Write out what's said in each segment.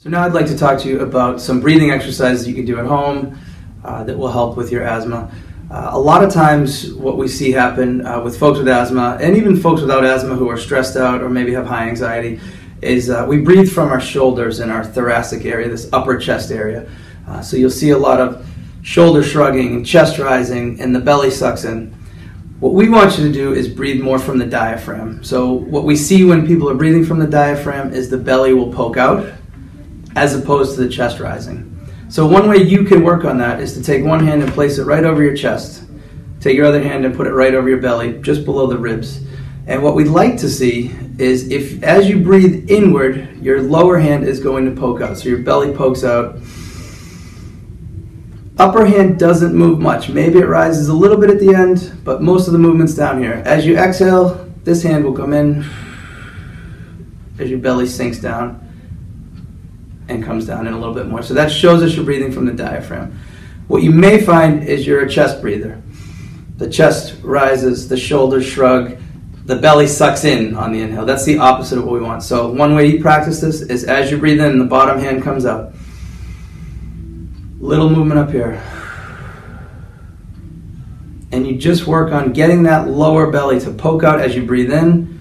So now I'd like to talk to you about some breathing exercises you can do at home that will help with your asthma. A lot of times what we see happen with folks with asthma, and even folks without asthma who are stressed out or maybe have high anxiety, is we breathe from our shoulders in our thoracic area, this upper chest area. So you'll see a lot of shoulder shrugging and chest rising and the belly sucks in. What we want you to do is breathe more from the diaphragm. So what we see when people are breathing from the diaphragm is the belly will poke out as opposed to the chest rising. So one way you can work on that is to take one hand and place it right over your chest. Take your other hand and put it right over your belly, just below the ribs. And what we'd like to see is if, as you breathe inward, your lower hand is going to poke out. So your belly pokes out. Upper hand doesn't move much. Maybe it rises a little bit at the end, but most of the movement's down here. As you exhale, this hand will come in as your belly sinks down and comes down in a little bit more. So that shows us you're breathing from the diaphragm. What you may find is you're a chest breather. The chest rises, the shoulders shrug, the belly sucks in on the inhale. That's the opposite of what we want. So one way you practice this is as you breathe in, the bottom hand comes out. Little movement up here. And you just work on getting that lower belly to poke out as you breathe in,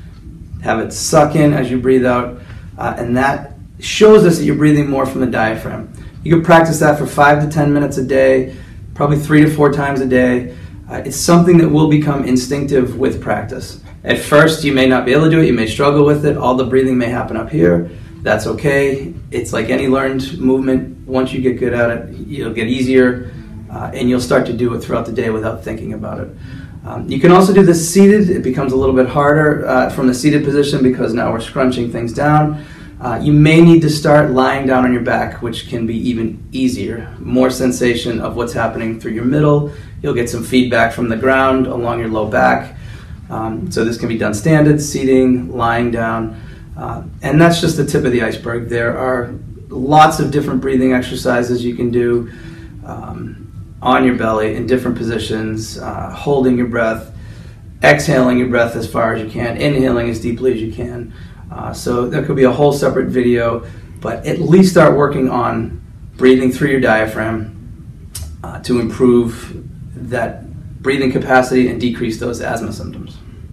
have it suck in as you breathe out, and that shows us that you're breathing more from the diaphragm. You can practice that for 5 to 10 minutes a day, probably 3 to 4 times a day. It's something that will become instinctive with practice. At first, you may not be able to do it, you may struggle with it, all the breathing may happen up here. That's okay. It's like any learned movement. Once you get good at it, it'll get easier, and you'll start to do it throughout the day without thinking about it. You can also do this seated. It becomes a little bit harder from the seated position because now we're scrunching things down. You may need to start lying down on your back, which can be even easier. More sensation of what's happening through your middle. You'll get some feedback from the ground along your low back. So this can be done standing, seating, lying down. And that's just the tip of the iceberg. There are lots of different breathing exercises you can do on your belly in different positions, holding your breath, exhaling your breath as far as you can, inhaling as deeply as you can. So that could be a whole separate video, but at least start working on breathing through your diaphragm to improve that breathing capacity and decrease those asthma symptoms.